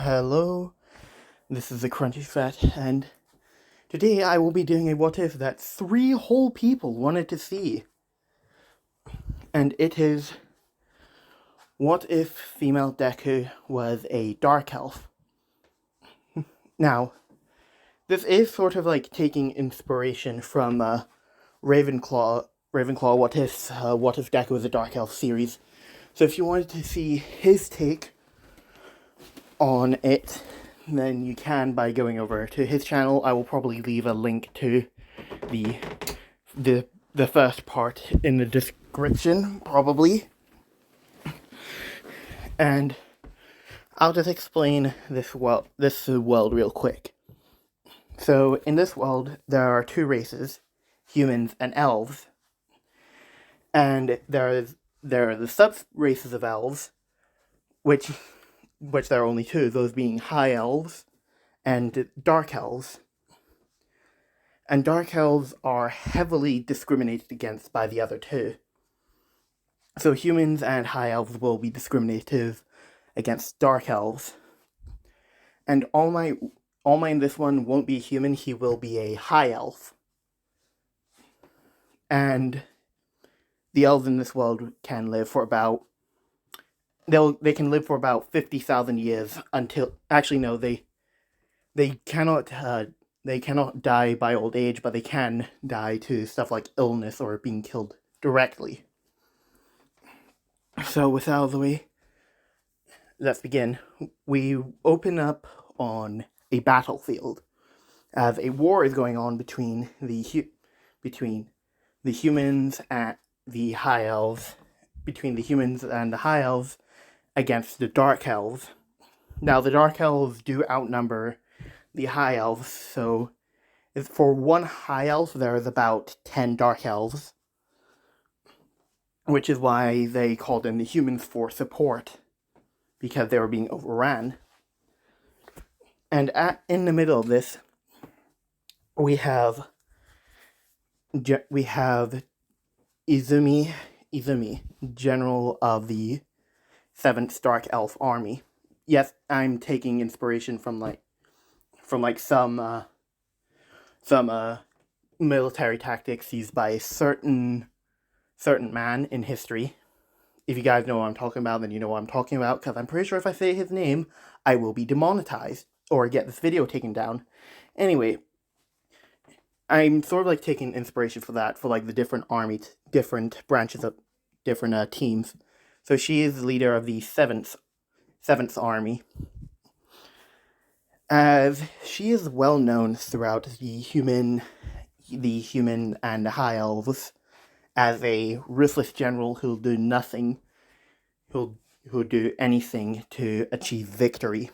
Hello, this is the Crunchy Fat, and today I will be doing a what if that 3 whole people wanted to see. And it is, what if female Deku was a dark elf? Now, this is sort of like taking inspiration from Ravenclaw What If Deku was a Dark Elf series. So if you wanted to see his take on it, then you can by going over to his channel. I will probably leave a link to the the first part in the description, probably. And I'll just explain this world real quick. So in this world, there are 2 races, humans and elves, and there are the sub races of elves, which there are only 2, those being high elves and dark elves. And dark elves are heavily discriminated against by the other 2. So humans and high elves will be discriminative against dark elves. And All Might in this one won't be human, he will be a high elf. And the elves in this world can live for about they can live for about 50,000 years until actually no, they cannot die by old age, but they can die to stuff like illness or being killed directly. So with out of the way, let's begin. We open up on a battlefield as a war is going on between the humans and the high elves, against the dark elves. Now the dark elves do outnumber the high elves, so for 1 high elf there is about 10 dark elves, which is why they called in the humans for support, because they were being overrun. And in the middle of this, we have Izumi, general of the 7th Dark Elf Army. Yes, I'm taking inspiration from some military tactics used by a certain man in history. If you guys know what I'm talking about, then you know what I'm talking about, because I'm pretty sure if I say his name, I will be demonetized or get this video taken down. Anyway, I'm sort of like taking inspiration for that, for like the different branches of different teams. So she is the leader of the 7th Army, as she is well known throughout the human and the high elves as a ruthless general who'll do nothing, who'll do anything to achieve victory.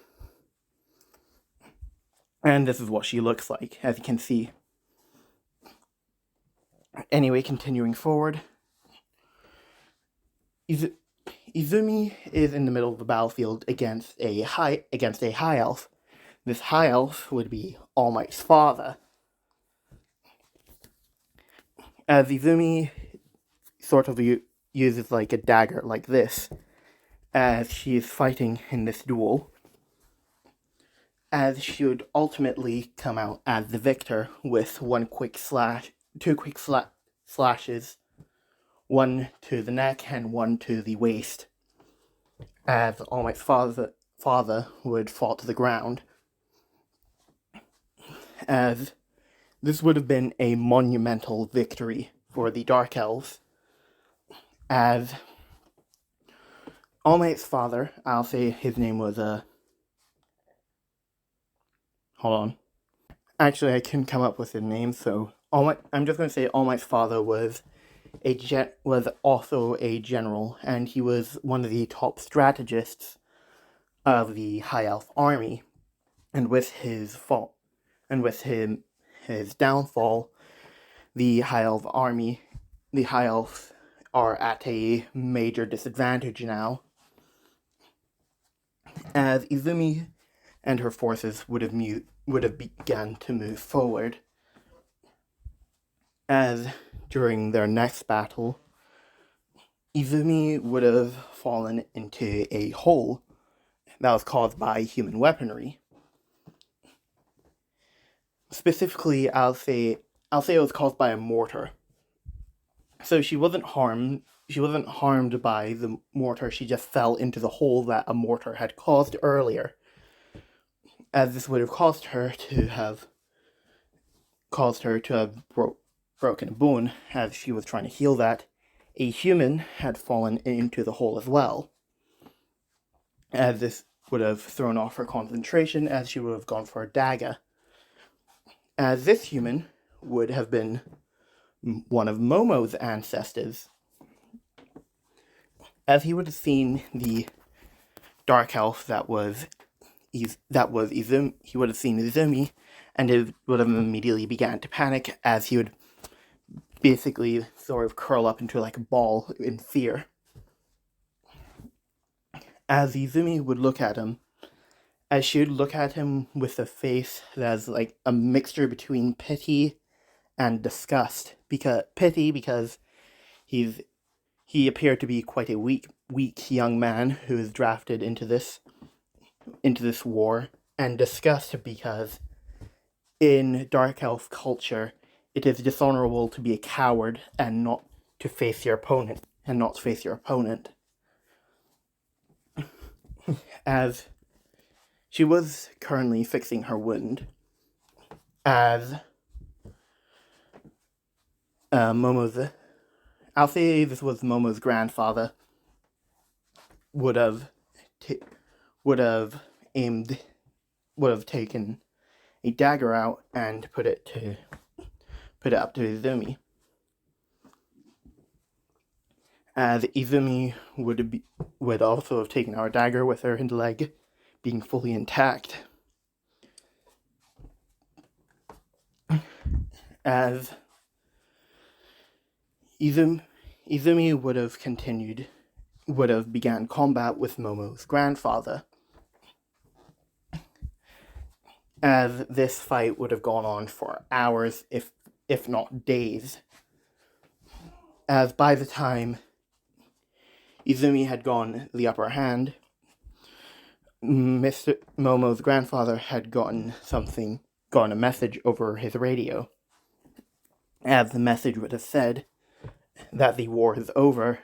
And this is what she looks like, as you can see. Anyway, continuing forward, Izumi is in the middle of the battlefield against a high elf. This high elf would be All Might's father. As Izumi sort of uses like a dagger like this, as she is fighting in this duel, as she would ultimately come out as the victor with 2 quick slashes, 1 to the neck and 1 to the waist, as All Might's father would fall to the ground. As this would have been a monumental victory for the Dark Elves, as All Might's father, I'll say his name was hold on. Actually, I couldn't come up with a name, so I'm just going to say All Might's father was also a general, and he was one of the top strategists of the High Elf army. And with his downfall, the High Elf are at a major disadvantage now, as Izumi and her forces would have begun to move forward. As during their next battle, Izumi would have fallen into a hole that was caused by human weaponry. Specifically, I'll say it was caused by a mortar. So she wasn't harmed. She wasn't harmed by the mortar. She just fell into the hole that a mortar had caused earlier, as this would have caused her to have broken a bone as she was trying to heal that. A human had fallen into the hole as well, as this would have thrown off her concentration, as she would have gone for a dagger. As this human would have been one of Momo's ancestors, as he would have seen the dark elf that was Izumi. He would have seen Izumi, and it would have immediately began to panic, as he would basically sort of curl up into like a ball in fear. As Izumi would look at him, as she would look at him with a face that's like a mixture between pity and disgust. Because he appeared to be quite a weak young man who was drafted into this war, and disgust because in Dark Elf culture, it is dishonorable to be a coward and not to face your opponent. As she was currently fixing her wound, as I'll say this was Momo's grandfather, would have taken a dagger out and put it up to Izumi. As Izumi would also have taken our dagger with her leg being fully intact. As Izumi would have began combat with Momo's grandfather. As this fight would have gone on for hours, if not days. As by the time Izumi had gotten the upper hand, Mr. Momo's grandfather had gotten a message over his radio. As the message would have said that the war is over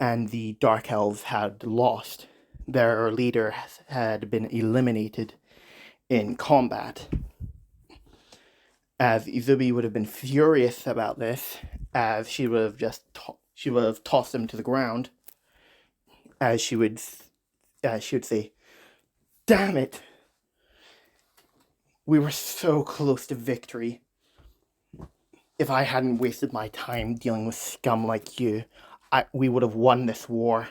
and the Dark Elves had lost. Their leader had been eliminated in combat. As Izumi would have been furious about this, as she would have tossed him to the ground, as she would say, "Damn it! We were so close to victory. If I hadn't wasted my time dealing with scum like you, we would have won this war."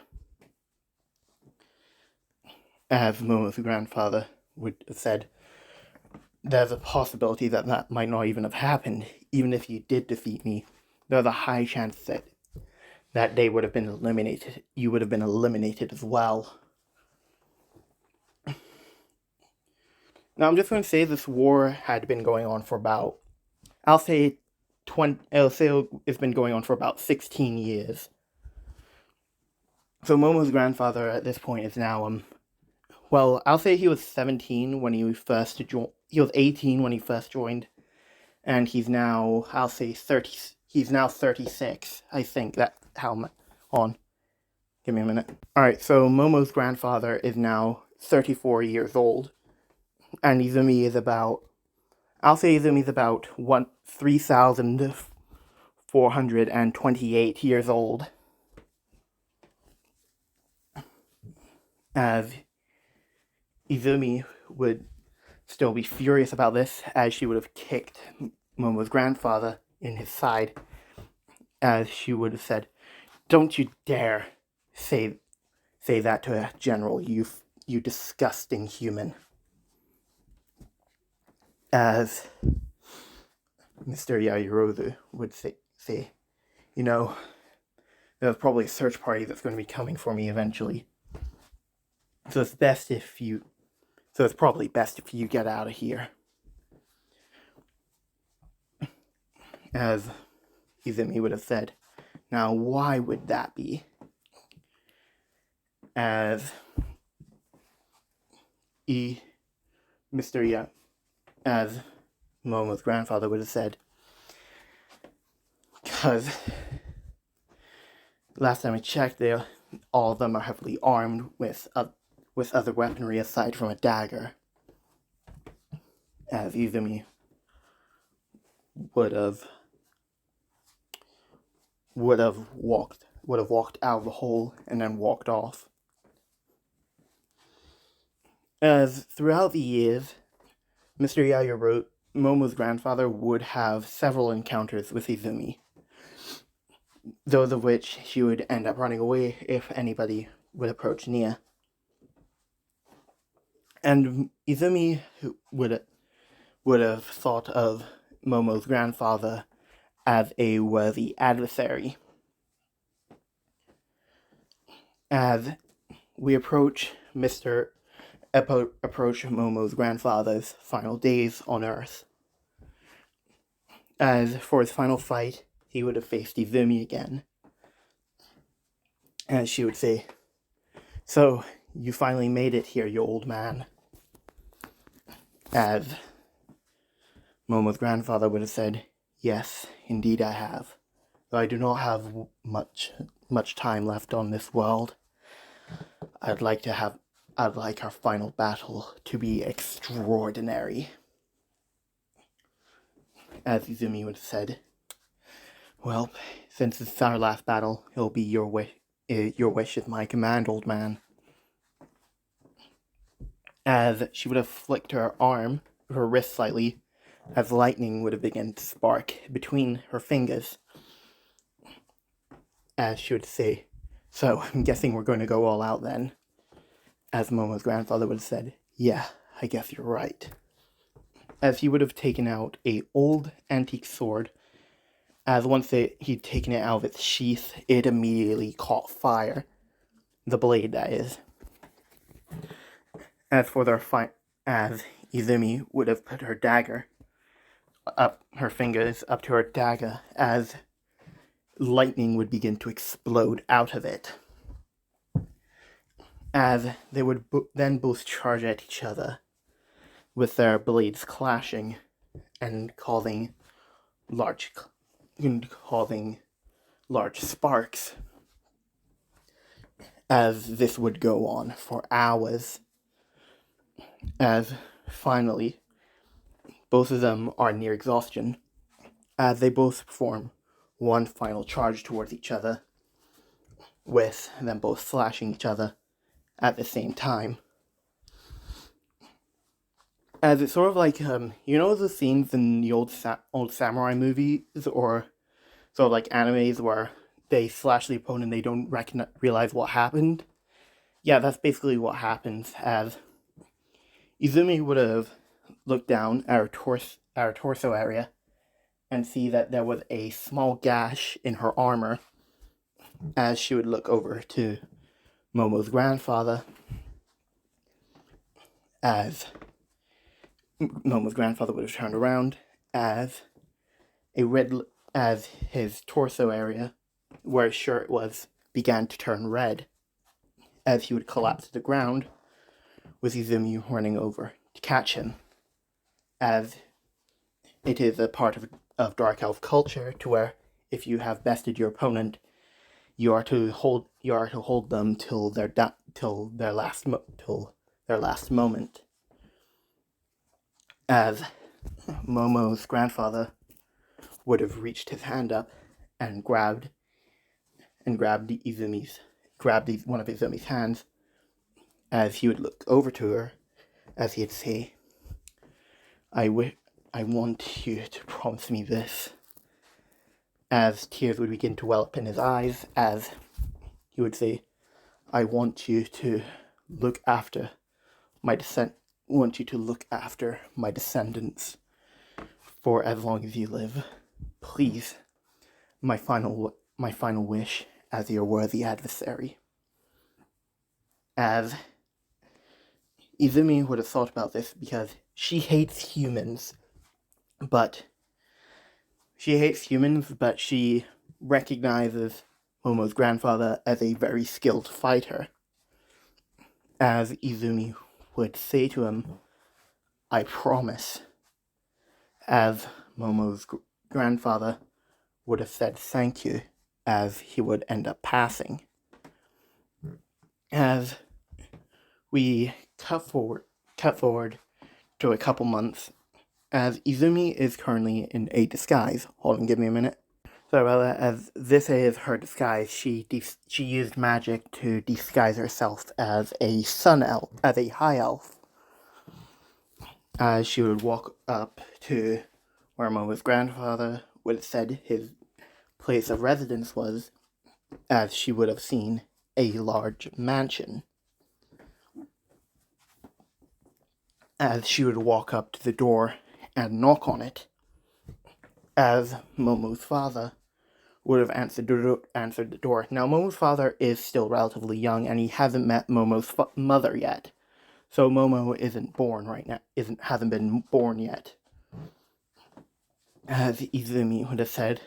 As Momo's grandfather would have said, "There's a possibility that might not even have happened. Even if you did defeat me, there's a high chance that they would have been eliminated. You would have been eliminated as well." Now, I'm just going to say this war had been going on for about, I'll say it's been going on for about 16 years. So Momo's grandfather at this point is now, I'll say he was 17 when he first joined. He was 18 when he first joined, and he's now, I'll say 30. He's now 36. I think give me a minute. All right, so Momo's grandfather is now 34 years old, and Izumi is about, I'll say Izumi's about 3,428 years old. As Izumi would still be furious about this, as she would have kicked Momo's grandfather in his side, as she would have said, "Don't you dare say that to a general, you disgusting human." As Mr. Yajirozu would say, there's probably a search party that's going to be coming for me eventually. So it's probably best if you get out of here. As Izumi would have said. Now, why would that be? As Mr. Young, as Momo's grandfather would have said, because last time I checked, all of them are heavily armed with other weaponry aside from a dagger, as Izumi would have walked out of the hole and then walked off. As throughout the years, Mr. Yaya wrote, Momo's grandfather would have several encounters with Izumi, those of which she would end up running away if anybody would approach near. And Izumi would have thought of Momo's grandfather as a worthy adversary. As we approach Momo's grandfather's final days on Earth. As for his final fight, he would have faced Izumi again. As she would say, "So, you finally made it here, you old man." As Momo's grandfather would have said, "Yes, indeed I have. Though I do not have much time left on this world. I'd like our final battle to be extraordinary." As Izumi would have said, "Well, since it's our last battle, it'll be your wish is my command, old man." As she would have flicked her wrist slightly, as lightning would have begun to spark between her fingers. As she would say, "So, I'm guessing we're going to go all out then." As Momo's grandfather would have said, "Yeah, I guess you're right." As he would have taken out a old antique sword, as once he'd taken it out of its sheath, it immediately caught fire. The blade, that is. As for their fight, as Izumi would have put her fingers up to her dagger, as lightning would begin to explode out of it. As they would then both charge at each other, with their blades clashing and causing large sparks. As this would go on for hours. As finally, both of them are near exhaustion, as they both perform one final charge towards each other, with them both slashing each other at the same time. As it's sort of like, the scenes in the old samurai movies, or sort of like animes where they slash the opponent and they don't realize what happened? Yeah, that's basically what happens, as Izumi would have looked down at our torso area and see that there was a small gash in her armor, as she would look over to Momo's grandfather, as Momo's grandfather would have turned around, as his torso area, where his shirt was, began to turn red, as he would collapse to the ground, with Izumi running over to catch him, as it is a part of Dark Elf culture to where if you have bested your opponent, you are to hold them till their last moment. As Momo's grandfather would have reached his hand up and grabbed one of Izumi's hands, as he would look over to her, as he'd say, I want you to promise me this." As tears would begin to well up in his eyes, as he would say, "I want you to look after my descendants for as long as you live. Please, my final wish as your worthy adversary." As Izumi would have thought about this, because she hates humans, but she recognizes Momo's grandfather as a very skilled fighter. As Izumi would say to him, "I promise," as Momo's grandfather would have said thank you, as he would end up passing. As we cut forward to a couple months, as Izumi is currently in a disguise. Hold on, give me a minute. So, as this is her disguise, she used magic to disguise herself as a sun elf, as a high elf. As she would walk up to where Momo's grandfather would have said his place of residence was, as she would have seen a large mansion. As she would walk up to the door and knock on it, as Momo's father would have answered the door. Now, Momo's father is still relatively young, and he hasn't met Momo's mother yet. So Momo isn't born right now. Hasn't been born yet. As Izumi would have said,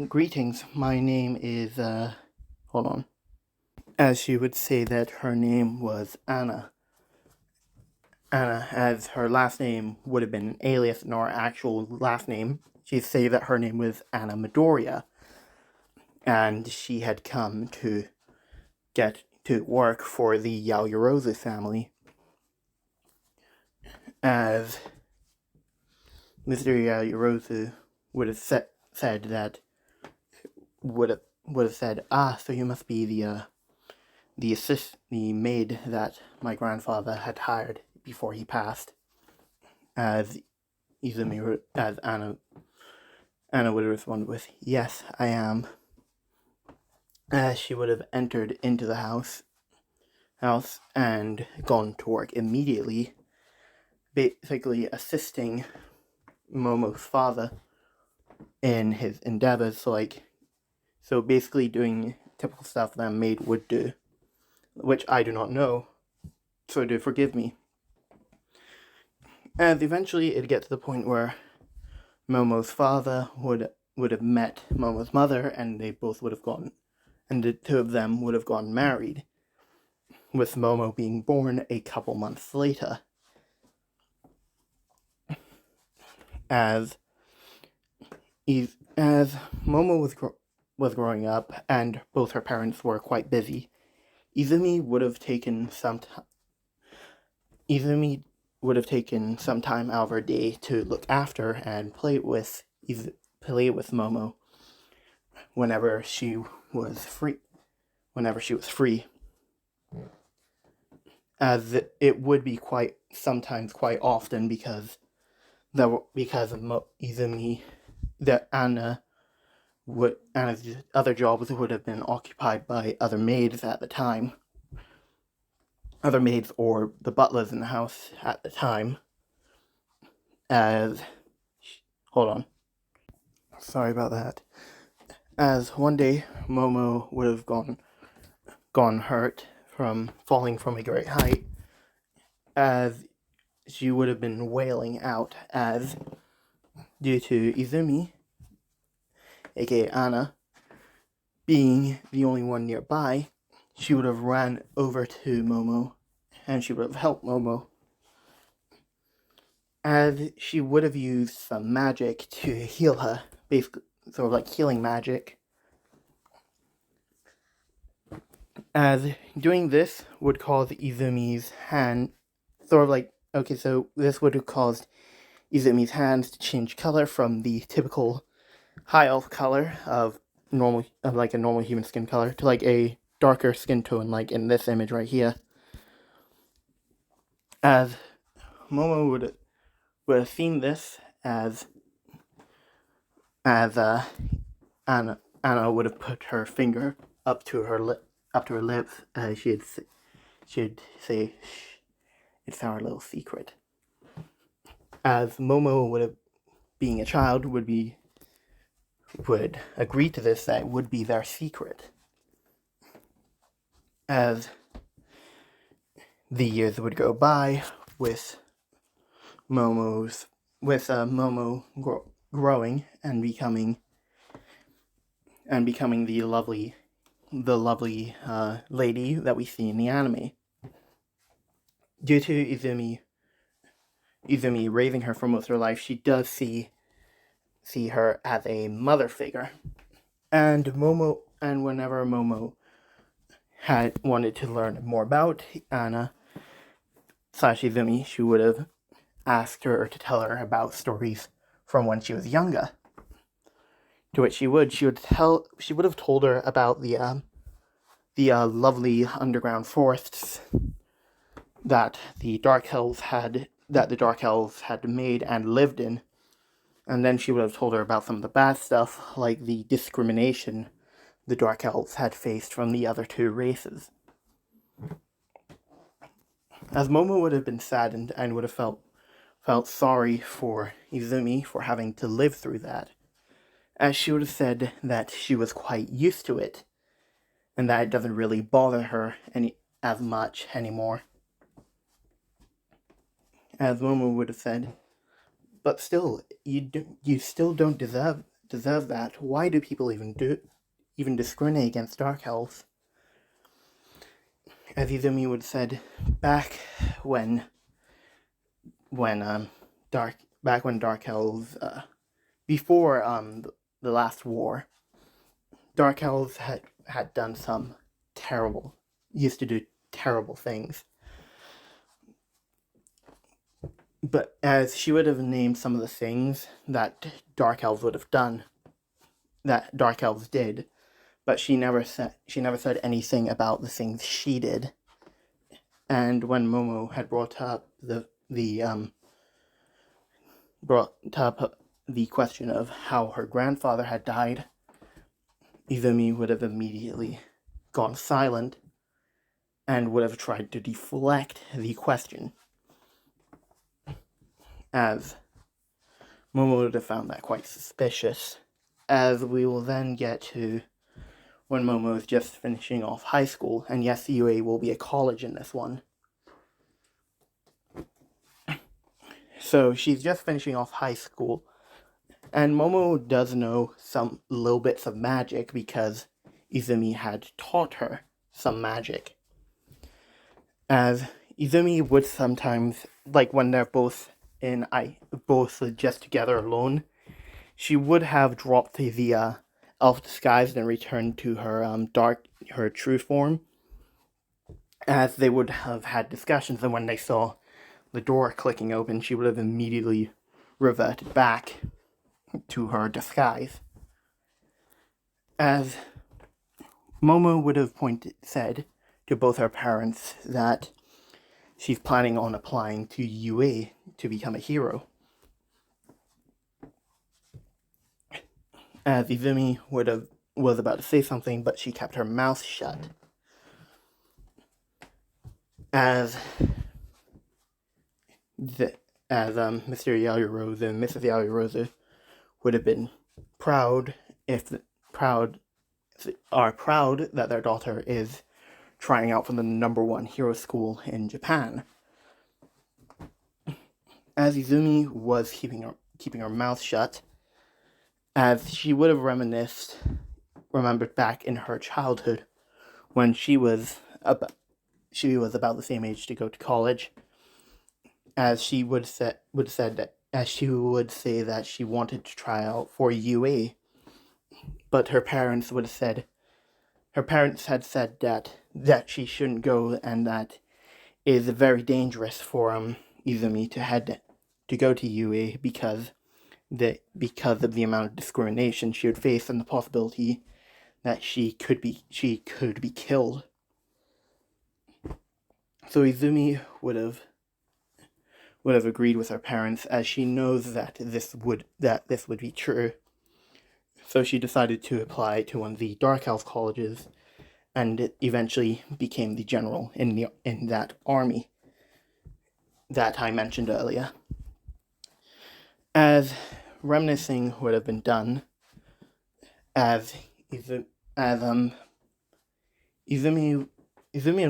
"Greetings, my name is hold on." As she would say that her name was Anna. Anna, as her last name would have been an alias, nor actual last name. She'd say that her name was Anna Midoriya, and she had come to get to work for the Yaoyorozu family, as Mr. Yaoyorozu would have said that would have said, so you must be the maid that my grandfather had hired before he passed. As Izumi, as Anna would have responded with, "Yes, I am." As she would have entered into the house and gone to work immediately, basically assisting Momo's father in his endeavors, so basically doing typical stuff that a maid would do, which I do not know, so do forgive me. And eventually it gets to the point where Momo's father would have met Momo's mother, and they both would have gone, and the two of them would have gone married, with Momo being born a couple months later. As Momo was growing up, and both her parents were quite busy, Izumi would have taken some time out of her day to look after and play with Momo whenever she was free. As it would be quite often, because of Izumi, that Anna's other jobs would have been occupied by other maids at the time. Other maids or the butlers in the house at the time. Hold on. Sorry about that. As one day, Momo would have gone hurt from falling from a great height, as she would have been wailing out, as due to Izumi, aka Anna, being the only one nearby, she would have ran over to Momo, and she would have helped Momo, as she would have used some magic to heal her, basically sort of like healing magic. As doing this would cause Izumi's hand, this would have caused Izumi's hands to change color from the typical high elf color of a normal human skin color to like a darker skin tone, like in this image right here. As Momo would have seen this, as Anna would have put her finger up to her lips, she'd say, "Shh, it's our little secret." As Momo would have, being a child, would agree to this, that it would be their secret. As the years would go by, with Momo growing and becoming the lovely lady that we see in the anime. due to Izumi raising her for most of her life, she does see her as a mother figure. And whenever Momo had wanted to learn more about Anna / Izumi, she would have asked her to tell her about stories from when she was younger. To which she would have told her about the lovely underground forests that the Dark Elves had made and lived in. And then she would have told her about some of the bad stuff, like the discrimination the Dark Elves had faced from the other two races. As Momo would have been saddened and would have felt sorry for Izumi for having to live through that, as she would have said that she was quite used to it, and that it doesn't really bother her as much anymore. As Momo would have said, but still, you still don't deserve that. Why do people even discriminate against Dark Elves? As Izumi would have said, back when Dark Elves, before the last war, Dark Elves had done some used to do terrible things. But as she would have named some of the things that Dark Elves would have done, that Dark Elves did, but she never said anything about the things she did. And when Momo had brought up the question of how her grandfather had died, Izumi would have immediately gone silent and would have tried to deflect the question, as Momo would have found that quite suspicious, as we will then get to when Momo is just finishing off high school, and yes, UA will be a college in this one. So she's just finishing off high school, and Momo does know some little bits of magic because Izumi had taught her some magic. As Izumi would sometimes, like when they're both just together alone, she would have dropped the elf disguise and returned to her true form, as they would have had discussions, and when they saw the door clicking open, she would have immediately reverted back to her disguise. As Momo would have said to both her parents that she's planning on applying to UA to become a hero. As Izumi was about to say something, but she kept her mouth shut. As Mr. Yaoyorozu and Mrs. Yaoyorozu would have been proud that their daughter is trying out for the #1 hero school in Japan. As Izumi was keeping her mouth shut, as she would have remembered back in her childhood when she was about the same age to go to college, as she would say that she wanted to try out for UA, but her parents had said that she shouldn't go, and that it is very dangerous for Izumi to go to UA because of the amount of discrimination she would face and the possibility that she could be killed. So Izumi would have agreed with her parents, as she knows that this would be true. So she decided to apply to one of the Dark Elf colleges, and it eventually became the general in that army that I mentioned earlier. As reminiscing would have been done, as Izumi and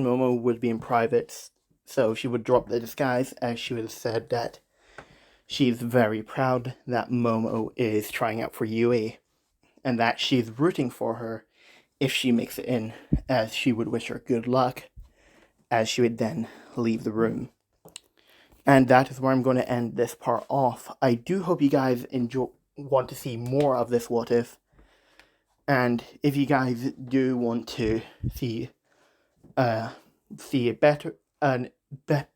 Momo would be in private, so she would drop the disguise, as she would have said that she's very proud that Momo is trying out for UA, and that she's rooting for her if she makes it in, as she would wish her good luck, as she would then leave the room. And that is where I'm going to end this part off. I do hope you guys want to see more of this what if. And if you guys do want to see see a better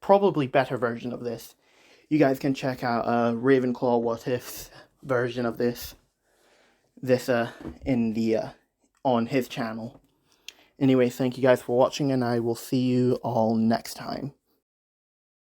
probably better version of this, you guys can check out Ravenclaw what if's version of this in the on his channel. Anyway, thank you guys for watching, and I will see you all next time.